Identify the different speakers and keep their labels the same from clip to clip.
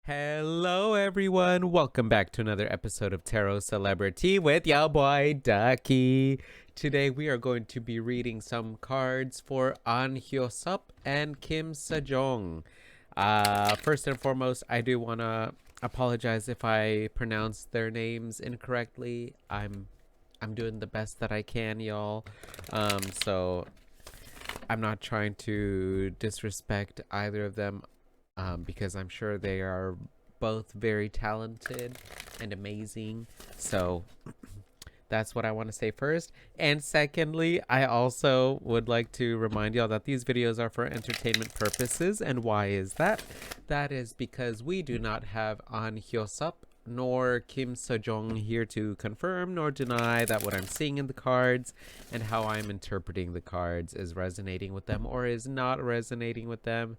Speaker 1: Hello, everyone. Welcome back to another episode of TarotCelebritea with your boy Ducky. Today, we are going to be reading some cards for Ahn Hyo-seop and Se-jeong. First and foremost, I do want to apologize if I pronounce their names incorrectly. I'm doing the best that I can, y'all. So I'm not trying to disrespect either of them. Because I'm sure they are both very talented and amazing. So that's what I want to say first. And secondly, I also would like to remind y'all that these videos are for entertainment purposes. And why is that? That is because we do not have Ahn Hyo-seop nor Se-jeong here to confirm nor deny that what I'm seeing in the cards and how I'm interpreting the cards is resonating with them or is not resonating with them.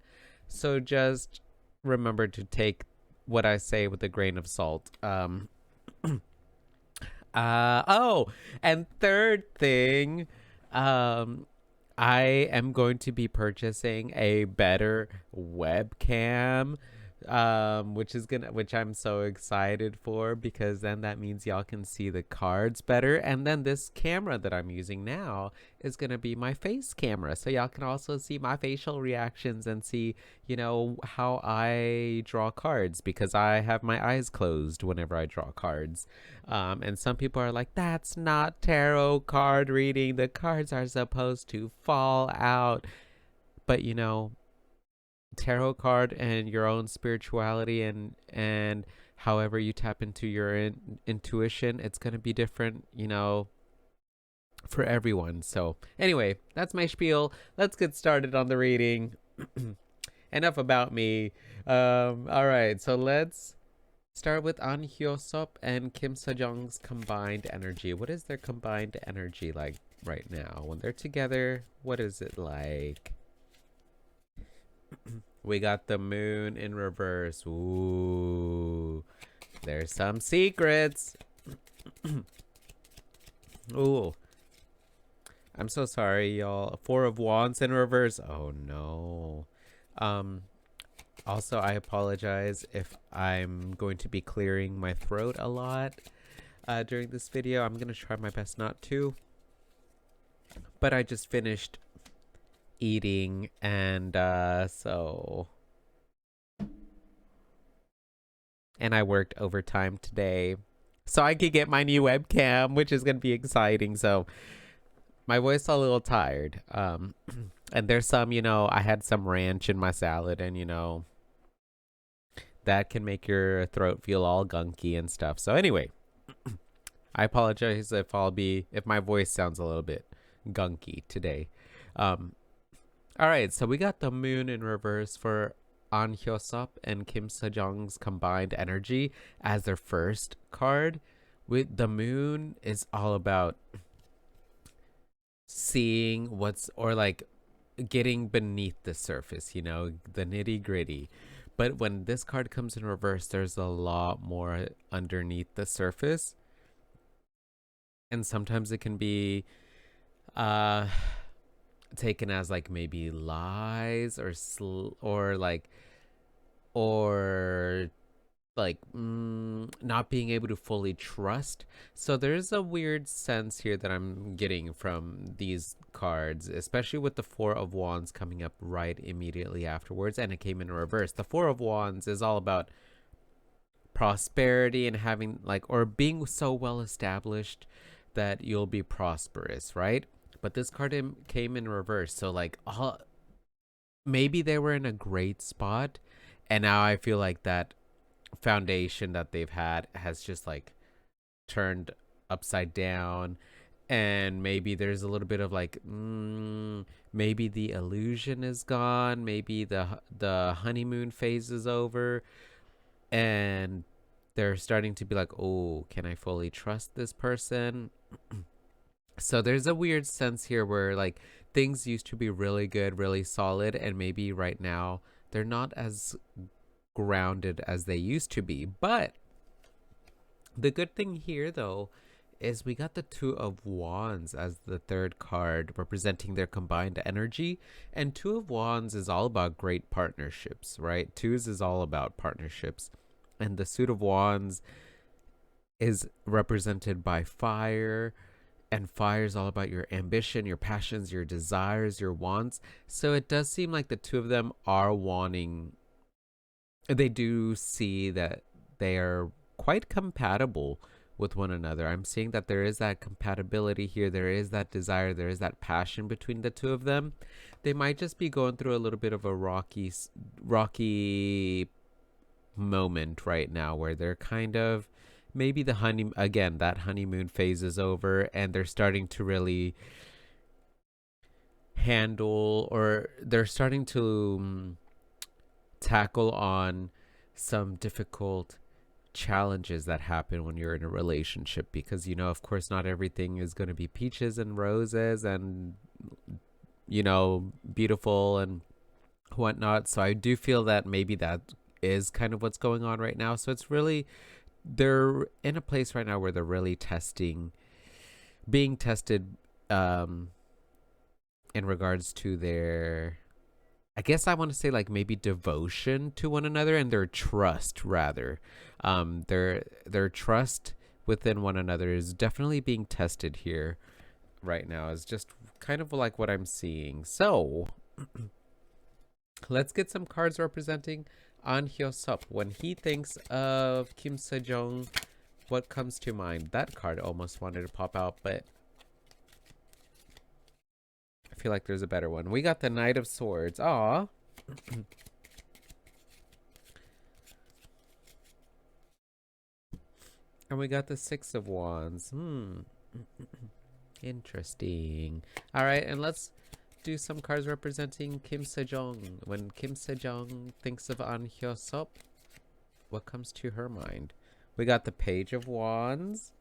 Speaker 1: So just remember to take what I say with a grain of salt. Oh, and third thing, I am going to be purchasing a better webcam, which I'm so excited for, because then that means y'all can see the cards better. And then this camera that I'm using now is gonna be my face camera, so y'all can also see my facial reactions and see, how I draw cards, because I have my eyes closed whenever I draw cards. And some people are like, that's not tarot card reading. The cards are supposed to fall out. But tarot card and your own spirituality and however you tap into your intuition, it's going to be different, for everyone. So anyway, that's my spiel. Let's get started on the reading. Enough about me. All right, so let's start with Ahn Hyo-seop and Se-jeong's combined energy. What is their combined energy like right now? When they're together, what is it like? We got the moon in reverse. Ooh, there's some secrets. Ooh, I'm so sorry, y'all. Four of Wands in reverse. Oh no. Also, I apologize if I'm going to be clearing my throat a lot during this video. I'm gonna try my best not to. But I just finished eating, and and I worked overtime today so I could get my new webcam, which is gonna be exciting. So my voice is a little tired, and there's some, I had some ranch in my salad, and that can make your throat feel all gunky and stuff. So anyway, I apologize if my voice sounds a little bit gunky today. All right, so we got the moon in reverse for Ahn Hyo-seop and Se-jeong's combined energy as their first card. With the moon is all about seeing getting beneath the surface, the nitty gritty. But when this card comes in reverse, there's a lot more underneath the surface. And sometimes it can be taken as like maybe lies or not being able to fully trust. So there's a weird sense here that I'm getting from these cards, especially with the Four of Wands coming up right immediately afterwards, and it came in reverse. The Four of Wands is all about prosperity and having or being so well established that you'll be prosperous, right? But this card came in reverse, so maybe they were in a great spot, and now I feel like that foundation that they've had has just turned upside down, and maybe there's a little bit of maybe the illusion is gone, maybe the honeymoon phase is over, and they're starting to be like, oh, can I fully trust this person? So there's a weird sense here where things used to be really good, really solid, and maybe right now they're not as grounded as they used to be. But the good thing here, though, is we got the Two of Wands as the third card representing their combined energy. And Two of Wands is all about great partnerships, right? Twos is all about partnerships. And the Suit of Wands is represented by fire, and fire is all about your ambition, your passions, your desires, your wants. So it does seem like the two of them are wanting, they do see that they are quite compatible with one another. I'm seeing that there is that compatibility here. There is that desire. There is that passion between the two of them. They might just be going through a little bit of a rocky moment right now where they're kind of, maybe the that honeymoon phase is over and they're starting to really handle, or they're starting to tackle on some difficult challenges that happen when you're in a relationship, because of course not everything is going to be peaches and roses and beautiful and whatnot. So I do feel that maybe that is kind of what's going on right now. So it's really, they're in a place right now where they're really being tested in regards to their, I guess I want to say like maybe devotion to one another, and their trust rather. Their trust within one another is definitely being tested here right now, is just kind of like what I'm seeing. So let's get some cards representing Ahn Hyo-seop. When he thinks of Kim Se-jeong, what comes to mind? That card almost wanted to pop out, but I feel like there's a better one. We got the Knight of Swords. Aw. And we got the Six of Wands. Interesting. All right, and let's do some cards representing Kim Se-jeong. When Kim Se-jeong thinks of Ahn Hyo-seop, what comes to her mind? We got the Page of Wands.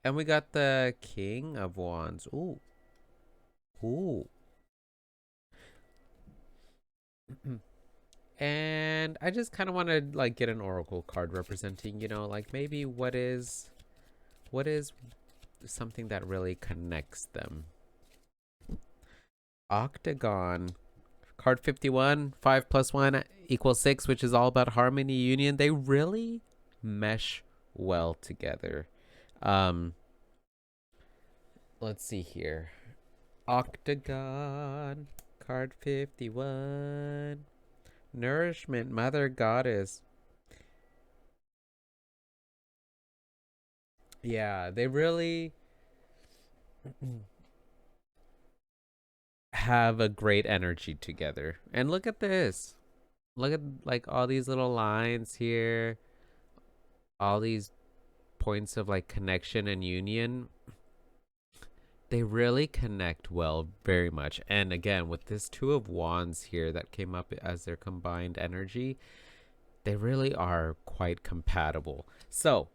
Speaker 1: And we got the King of Wands. Ooh. Ooh. And I just kind of want to like get an oracle card representing, like maybe what is something that really connects them. Octagon. Card 51, 5 plus 1 equals 6, which is all about harmony, union. They really mesh well together. Let's see here. Octagon. Card 51. Nourishment, Mother Goddess. Yeah, they really have a great energy together. And look at this. Look at like all these little lines here. All these points of like connection and union. They really connect well, very much. And again, with this Two of Wands here that came up as their combined energy, they really are quite compatible. So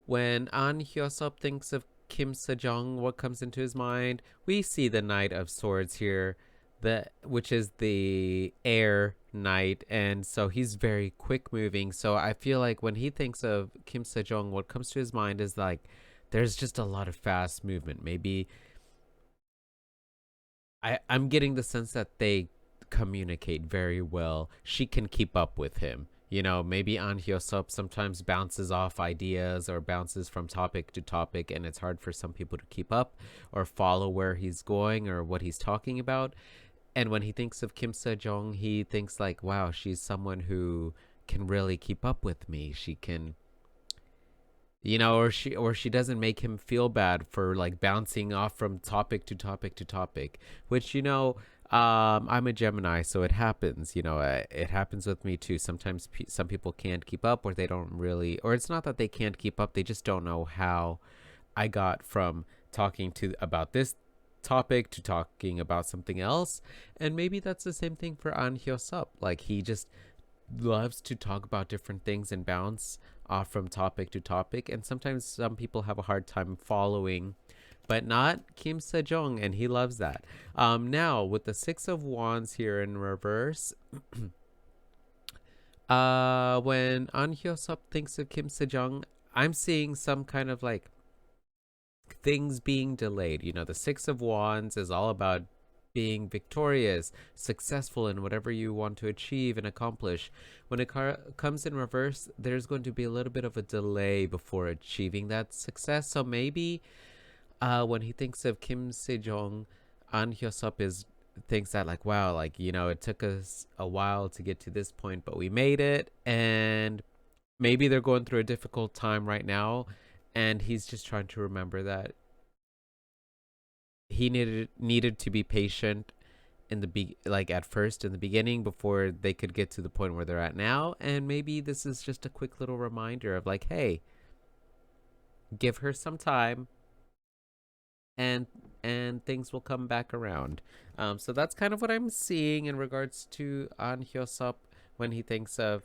Speaker 1: when Ahn Hyo-seop thinks of Kim Se-jeong, what comes into his mind? We see the Knight of Swords here, which is the air knight, and so he's very quick moving. So I feel like when he thinks of Kim Se-jeong, what comes to his mind is like there's just a lot of fast movement. Maybe I'm getting the sense that they communicate very well. She can keep up with him. Maybe Ahn Hyo-seop sometimes bounces off ideas or bounces from topic to topic, and it's hard for some people to keep up or follow where he's going or what he's talking about. And when he thinks of Kim Se-jeong, he thinks like, wow, she's someone who can really keep up with me. She can, or she doesn't make him feel bad for like bouncing off from topic to topic to topic, which, I'm a Gemini, so it happens, it happens with me too. Sometimes some people can't keep up, or they don't really, or it's not that they can't keep up. They just don't know how I got from talking about this topic to talking about something else. And maybe that's the same thing for Ahn Hyo-seop. Like he just loves to talk about different things and bounce off from topic to topic. And sometimes some people have a hard time following, but not Kim Se-jeong, and he loves that. Now with the Six of Wands here in reverse, When Ahn Hyo-seop thinks of Kim Se-jeong, I'm seeing some kind of like things being delayed. You know, the Six of Wands is all about being victorious, successful in whatever you want to achieve and accomplish. When it comes in reverse, there's going to be a little bit of a delay before achieving that success. So maybe when he thinks of Kim Se-jeong, Ahn Hyo-seop is thinks that like, wow, like, you know, it took us a while to get to this point, but we made it. And maybe they're going through a difficult time right now, and he's just trying to remember that he needed to be patient in the like at first in the beginning before they could get to the point where they're at now. And maybe this is just a quick little reminder of like, hey, give her some time, and things will come back around. So that's kind of what I'm seeing in regards to Ahn Hyo-seop when he thinks of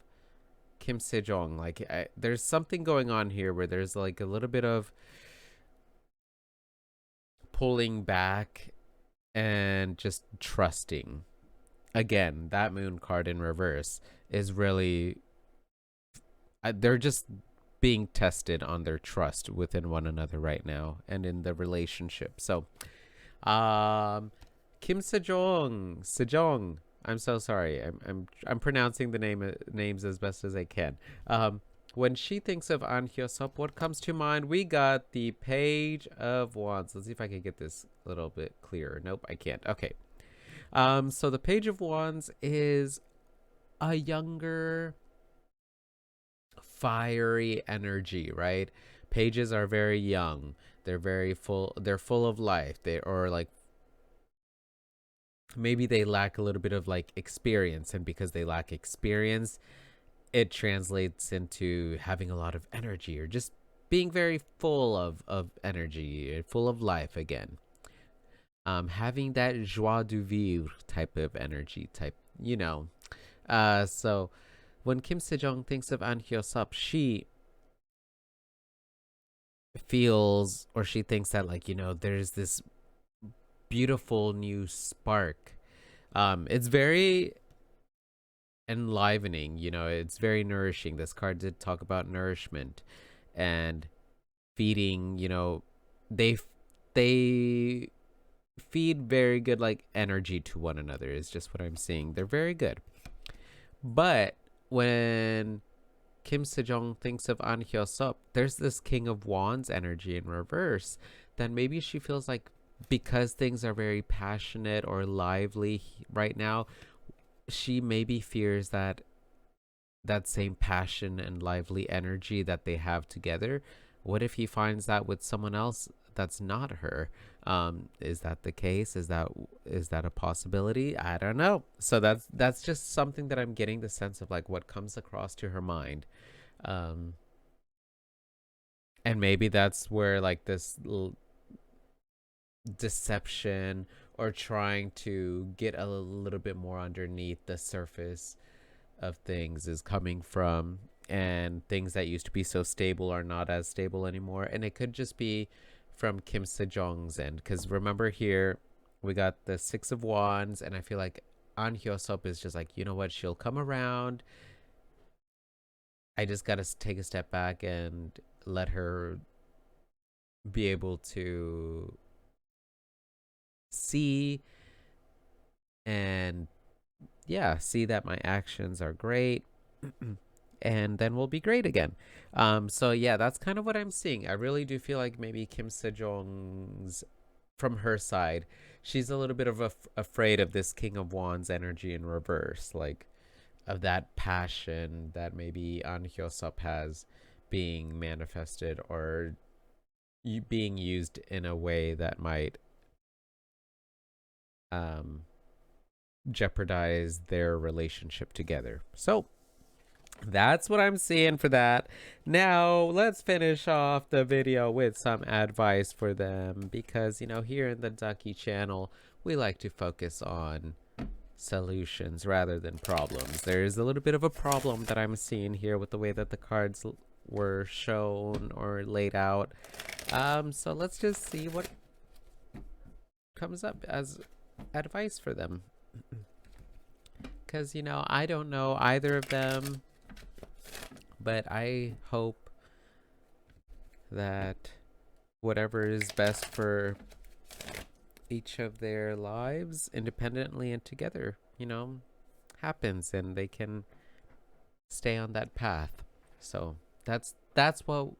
Speaker 1: Kim Se-jeong. Like, there's something going on here where there's like a little bit of pulling back and just trusting. Again, that moon card in reverse is really, they're just being tested on their trust within one another right now and in the relationship. So, Kim Se-jeong. I'm so sorry. I'm pronouncing the names as best as I can. When she thinks of Ahn Hyo-seop, what comes to mind? We got the Page of Wands. Let's see if I can get this a little bit clearer. Nope, I can't. Okay. So the Page of Wands is a younger, fiery energy, right? Pages are very young. They're very full. They're full of life. They or like maybe they lack a little bit of like experience, and because they lack experience, it translates into having a lot of energy or just being very full of energy, full of life again. Having that joie de vivre type of energy type, you know. So when Kim Se-jeong thinks of Ahn Hyo-seop, she feels, or she thinks that like, you know, there's this beautiful new spark. It's very enlivening, you know, it's very nourishing. This card did talk about nourishment and feeding, you know, they feed very good like energy to one another is just what I'm seeing. They're very good. But when Kim Se-jeong thinks of Ahn Hyo-seop, there's this King of Wands energy in reverse. Then maybe she feels like because things are very passionate or lively right now, she maybe fears that that same passion and lively energy that they have together, what if he finds that with someone else that's not her? Is that the case? Is that a possibility? I don't know. So that's just something that I'm getting the sense of like what comes across to her mind. um and maybe that's where like this deception or trying to get a little bit more underneath the surface of things is coming from, and things that used to be so stable are not as stable anymore. And it could just be from Kim Se-jeong's end, because remember here we got the Six of Wands, and I feel like Ahn Hyo-seop is just like, you know what, she'll come around. I just gotta take a step back and let her be able to see and yeah, see that my actions are great. And then we'll be great again. So yeah, that's kind of what I'm seeing. I really do feel like maybe Kim Se-jeong's, from her side, she's a little bit of afraid of this King of Wands energy in reverse, like of that passion that maybe Ahn Hyo-seop has being manifested or being used in a way that might jeopardize their relationship together. So that's what I'm seeing for that. Now let's finish off the video with some advice for them, because you know, here in the Ducky channel we like to focus on solutions rather than problems. There's a little bit of a problem that I'm seeing here with the way that the cards were shown or laid out. So let's just see what comes up as advice for them. Because, you know, I don't know either of them. But I hope that whatever is best for each of their lives independently and together, happens and they can stay on that path. So that's what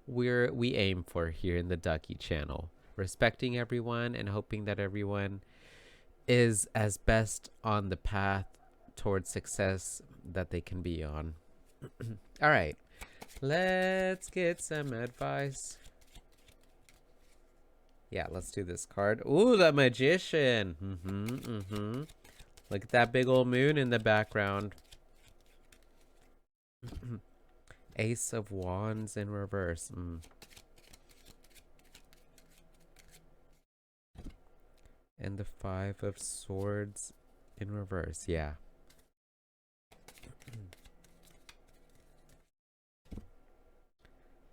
Speaker 1: we aim for here in the Ducky channel. Respecting everyone and hoping that everyone is as best on the path towards success that they can be on. All right. Let's get some advice. Yeah, let's do this card. Ooh, the Magician. Look at that big old moon in the background. Ace of Wands in reverse. And the Five of Swords in reverse. Yeah.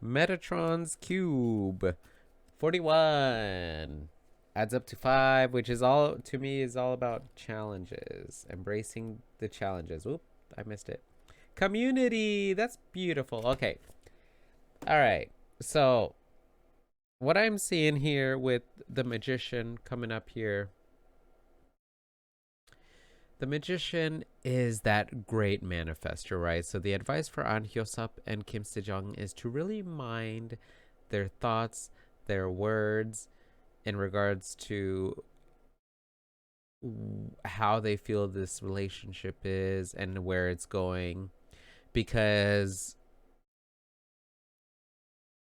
Speaker 1: Metatron's Cube. 41. Adds up to 5, which is all, to me, is all about challenges. Embracing the challenges. Oop, I missed it. Community. That's beautiful. Okay. All right. So, what I'm seeing here with the Magician coming up here, the Magician is that great manifester, right? So the advice for Ahn Hyo-seop and Kim Se-jeong is to really mind their thoughts, their words in regards to how they feel this relationship is and where it's going, because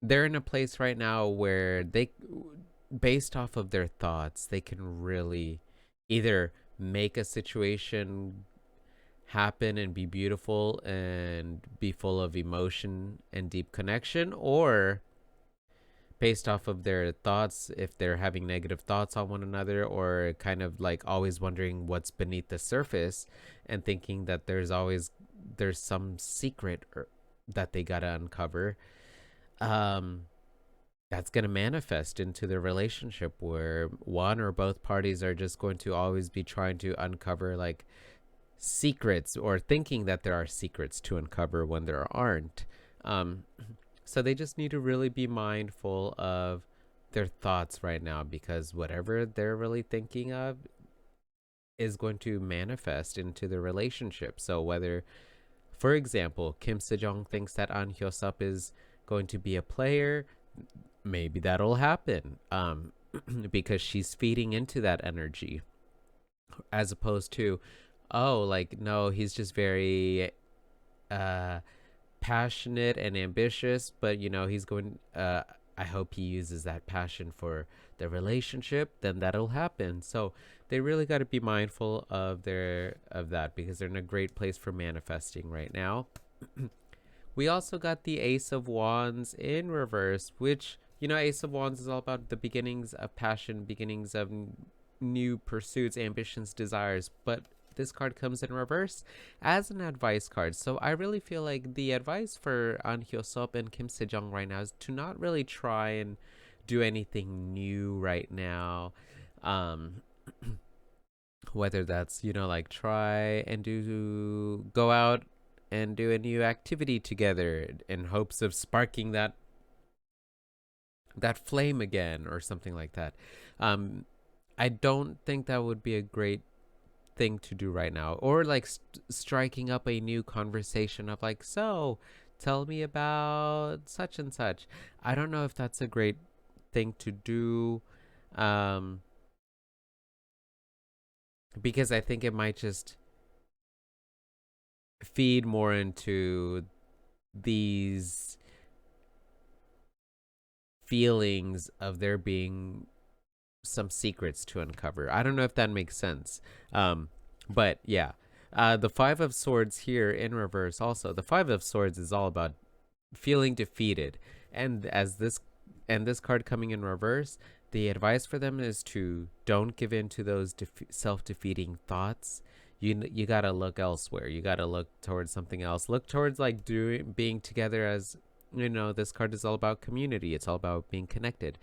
Speaker 1: they're in a place right now where they, based off of their thoughts, they can really either make a situation happen and be beautiful and be full of emotion and deep connection, or based off of their thoughts, if they're having negative thoughts on one another, or kind of like always wondering what's beneath the surface and thinking that there's some secret that they gotta uncover, that's going to manifest into the relationship where one or both parties are just going to always be trying to uncover like secrets, or thinking that there are secrets to uncover when there aren't. So they just need to really be mindful of their thoughts right now, because whatever they're really thinking of is going to manifest into the relationship. So whether, for example, Kim Se-jeong thinks that Ahn Hyo-seop is going to be a player, maybe that'll happen, because she's feeding into that energy, as opposed to, oh, like, no, he's just very passionate and ambitious, but he's going, I hope he uses that passion for the relationship, then that'll happen. So they really got to be mindful of that, because they're in a great place for manifesting right now. We also got the Ace of Wands in reverse, which, Ace of Wands is all about the beginnings of passion, beginnings of new pursuits, ambitions, desires. But this card comes in reverse as an advice card. So I really feel like the advice for Ahn Hyo-seop and Kim Se-jeong right now is to not really try and do anything new right now. Whether that's, like, try and go out and do a new activity together in hopes of sparking that flame again or something like that. I don't think that would be a great thing to do right now, or like striking up a new conversation of like, so tell me about such and such. I don't know if that's a great thing to do, because I think it might just feed more into these feelings of there being some secrets to uncover. I don't know if that makes sense. But yeah, the Five of Swords here in reverse also. The Five of Swords is all about feeling defeated. And this card coming in reverse, the advice for them is to don't give in to those self-defeating thoughts. You gotta look elsewhere. You gotta look towards something else. Look towards like being together, as this card is all about community. It's all about being connected.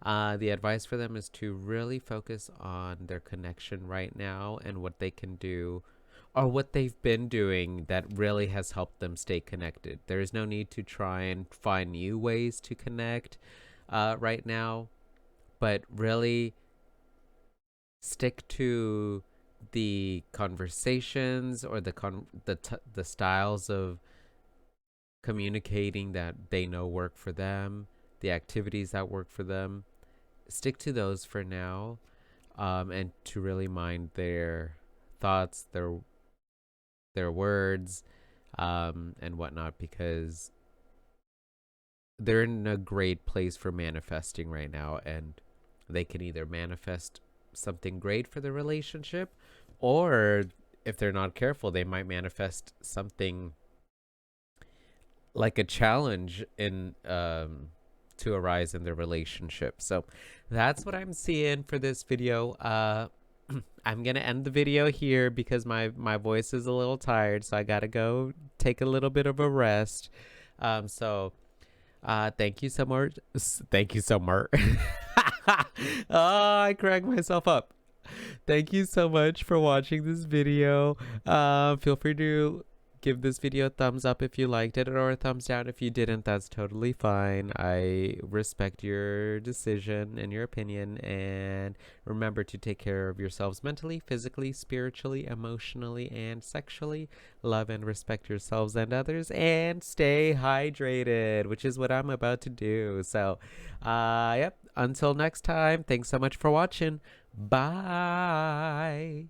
Speaker 1: The advice for them is to really focus on their connection right now and what they can do, or what they've been doing that really has helped them stay connected. There is no need to try and find new ways to connect right now, but really stick to the conversations or the styles of communicating that they know work for them, the activities that work for them. Stick to those for now, and to really mind their thoughts, their words, and whatnot, because they're in a great place for manifesting right now, and they can either manifest something great for the relationship, or if they're not careful, they might manifest something like a challenge in to arise in the relationship. So that's what I'm seeing for this video. I'm gonna end the video here because my voice is a little tired, so I gotta go take a little bit of a rest. So thank you so much. Thank you so much. Oh, I cracked myself up. Thank you so much for watching this video. Feel free to give this video a thumbs up if you liked it, or a thumbs down if you didn't. That's totally fine. I respect your decision and your opinion, and remember to take care of yourselves mentally, physically, spiritually, emotionally, and sexually. Love and respect yourselves and others, and stay hydrated, which is what I'm about to do. So yep, until next time, thanks so much for watching. Bye.